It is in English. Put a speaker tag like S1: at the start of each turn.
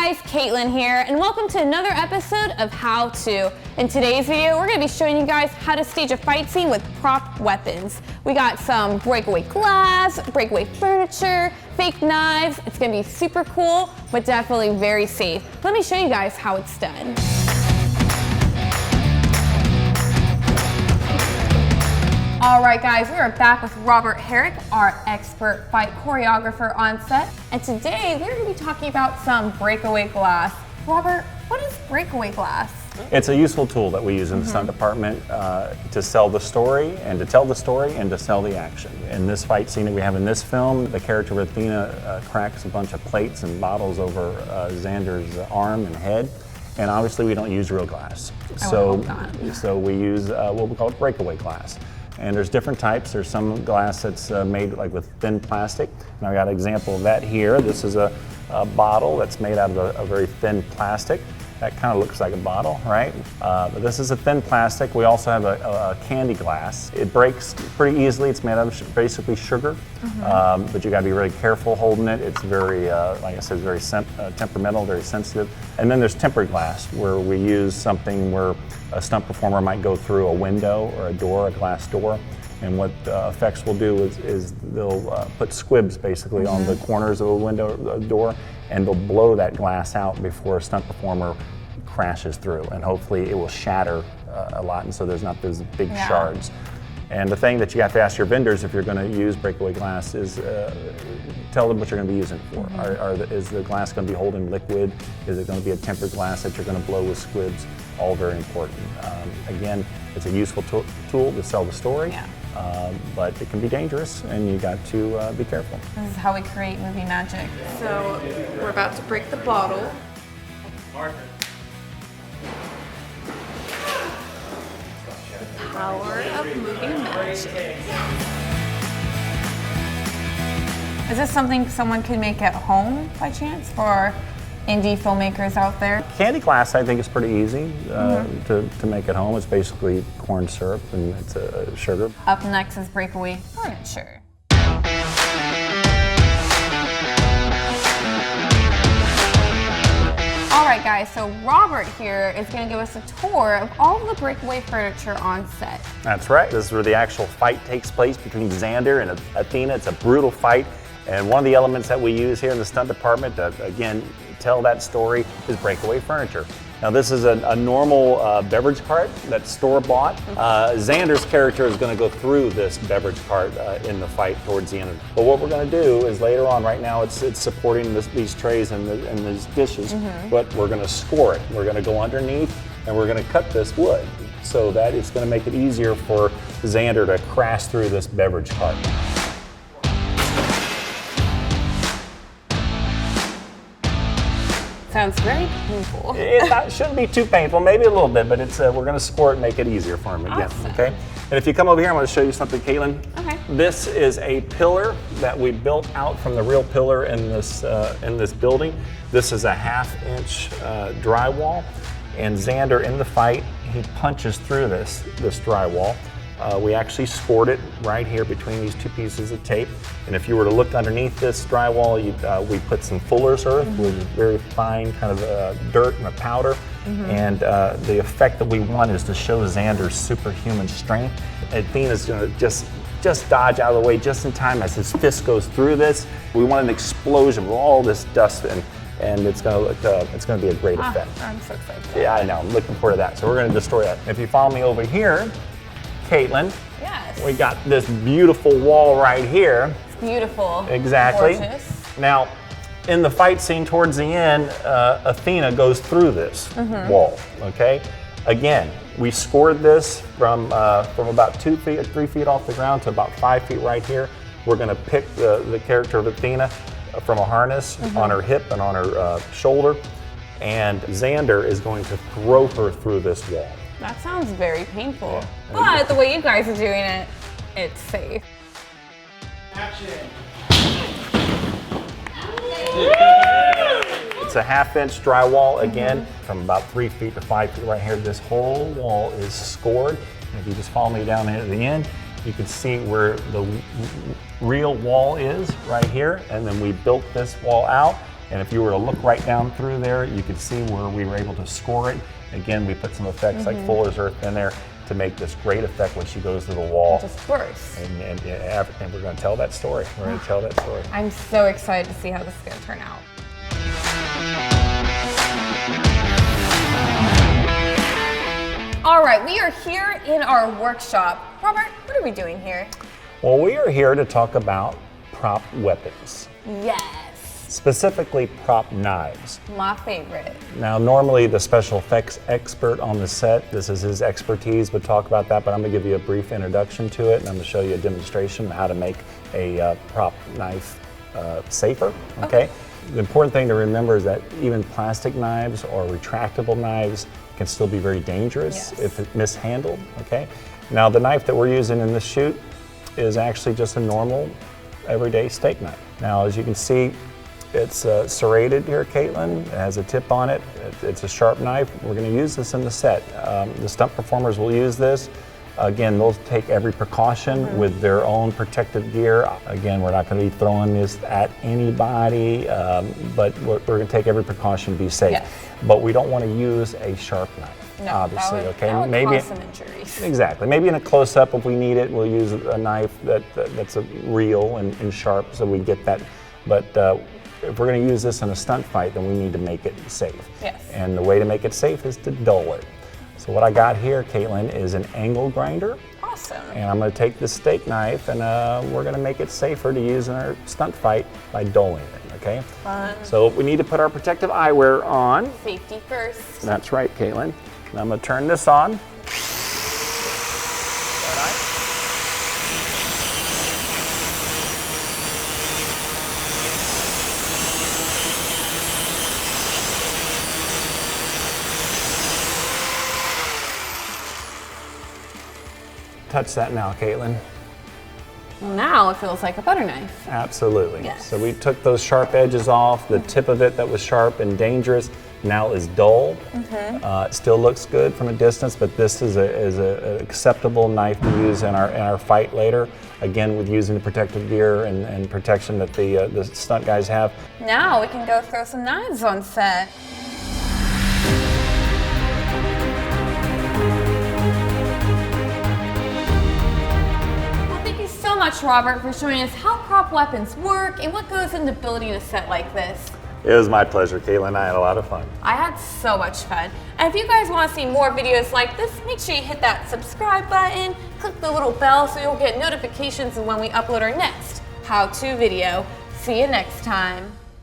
S1: guys, Katelyn here, and welcome to another episode of How To. In today's video, we're going to be showing you guys how to stage a fight scene with prop weapons. We got some breakaway glass, breakaway furniture, fake knives. It's going to be super cool, but definitely very safe. Let me show you guys how it's done. All right, guys, we are back with Robert Herrick, our expert fight choreographer on set. And today we're going to be talking about some breakaway glass. Robert, what is breakaway glass?
S2: It's a useful tool that we use in the stunt department to sell the story and to tell the story and to sell the action. In this fight scene that we have in this film, the character of Athena cracks a bunch of plates and bottles over Xander's arm and head. And obviously we don't use real glass. So we use what we call breakaway glass. And there's different types. There's some glass that's made like with thin plastic. And I got an example of that here. This is a bottle that's made out of a very thin plastic. That kind of looks like a bottle, right? But this is a thin plastic. We also have a candy glass. It breaks pretty easily. It's made out of basically sugar, but you gotta be really careful holding it. It's very, like I said, very temperamental, very sensitive. And then there's tempered glass, where we use something where a stunt performer might go through a window or a door, a glass door. And what effects will do is they'll put squibs basically on the corners of a window or a door, and they'll blow that glass out before a stunt performer crashes through. And hopefully it will shatter a lot, and so there's not those big shards. And the thing that you have to ask your vendors if you're going to use breakaway glass is tell them what you're going to be using it for. Is the glass going to be holding liquid? Is it going to be a tempered glass that you're going to blow with squibs? All very important. Again, it's a useful tool to sell the story. But it can be dangerous, and you got to be careful.
S1: This is how we create movie magic.
S3: So we're about to break the bottle. The power of movie magic.
S1: Is this something someone could make at home by chance for indie filmmakers out there?
S2: Candy glass, I think, is pretty easy to make at home. It's basically corn syrup and it's sugar.
S1: Up next is Breakaway Furniture. All right, guys, so Robert here is going to give us a tour of all of the Breakaway furniture on set.
S2: That's right. This is where the actual fight takes place between Xander and Athena. It's a brutal fight. And one of the elements that we use here in the stunt department to, again, tell that story is breakaway furniture. Now this is a normal beverage cart that's store-bought. Xander's character is going to go through this beverage cart in the fight towards the end. But what we're going to do is later on, right now it's supporting these trays and these dishes, but we're going to score it. We're going to go underneath and we're going to cut this wood so that it's going to make it easier for Xander to crash through this beverage cart.
S1: Sounds very painful.
S2: It shouldn't be too painful, maybe a little bit, but it's we're going to score it and make it easier for him again.
S1: Awesome.
S2: Okay. And if you come over here, I'm going to show you something, Katelyn.
S1: Okay.
S2: This is a pillar that we built out from the real pillar in this building. This is a 1/2-inch drywall, and Xander in the fight, he punches through this drywall. We actually scored it right here between these two pieces of tape. And if you were to look underneath this drywall, we put some fuller's earth with very fine kind of dirt and a powder. And the effect that we want is to show Xander's superhuman strength. Athena's going to just dodge out of the way just in time as his fist goes through this. We want an explosion with all this dust and it's going to be a great effect.
S1: I'm so excited.
S2: Yeah, I know. I'm looking forward to that. So we're going to destroy that. If you follow me over here, Katelyn,
S1: yes,
S2: we got this beautiful wall right here.
S1: It's beautiful.
S2: Exactly.
S1: Gorgeous.
S2: Now, in the fight scene towards the end, Athena goes through this wall. Okay. Again, we scored this from about 2 feet, 3 feet off the ground to about 5 feet right here. We're going to pick the character of Athena from a harness on her hip and on her shoulder, and Xander is going to throw her through this wall.
S1: That sounds very painful. Yeah. But the way you guys are doing it, it's safe.
S3: Action.
S2: It's a 1/2-inch drywall again, from about 3 feet to 5 feet right here. This whole wall is scored. And if you just follow me down here at the end, you can see where the real wall is right here. And then we built this wall out And if you were to look right down through there, you could see where we were able to score it. Again, we put some effects like Fuller's Earth in there to make this great effect when she goes to the wall.
S1: Just bursts.
S2: And we're going to tell that story. We're going to tell that story.
S1: I'm so excited to see how this is going to turn out. All right, we are here in our workshop. Robert, what are we doing here?
S2: Well, we are here to talk about prop weapons.
S1: Yes.
S2: Specifically prop knives.
S1: My favorite.
S2: Now, normally the special effects expert on the set, this is his expertise, would talk about that, but I'm going to give you a brief introduction to it, and I'm going to show you a demonstration of how to make a prop knife safer, okay? The important thing to remember is that even plastic knives or retractable knives can still be very dangerous if it's mishandled, okay? Now, the knife that we're using in this shoot is actually just a normal, everyday steak knife. Now, as you can see, it's serrated here, Katelyn. It has a tip on it. It's a sharp knife. We're going to use this in the set. The stunt performers will use this. Again, they'll take every precaution with their own protective gear. Again, we're not going to be throwing this at anybody, but we're going to take every precaution to be safe. Yes. But we don't want to use a sharp knife,
S1: no,
S2: obviously.
S1: That would cause some injuries.
S2: Exactly. Maybe in a close-up, if we need it, we'll use a knife that's real and sharp, so we get that. But if we're going to use this in a stunt fight, then we need to make it safe.
S1: Yes.
S2: And the way to make it safe is to dull it. So what I got here, Katelyn, is an angle grinder.
S1: Awesome.
S2: And I'm going to take this steak knife and we're going to make it safer to use in our stunt fight by dulling it, okay?
S1: Fun.
S2: So we need to put our protective eyewear on.
S1: Safety first.
S2: That's right, Katelyn. And I'm going to turn this on. Touch that now, Katelyn.
S1: Well, now it feels like a butter knife.
S2: Absolutely.
S1: Yes.
S2: So we took those sharp edges off. The tip of it that was sharp and dangerous now is dull. It still looks good from a distance, but this is an acceptable knife to use in our fight later. Again, with using the protective gear and protection that the stunt guys have.
S1: Now we can go throw some knives on set. Much, Robert, for showing us how prop weapons work and what goes into building a set like this.
S2: It was my pleasure, Katelyn. I had a lot of fun.
S1: I had so much fun. And if you guys want to see more videos like this, make sure you hit that subscribe button, click the little bell so you'll get notifications when we upload our next how-to video. See you next time.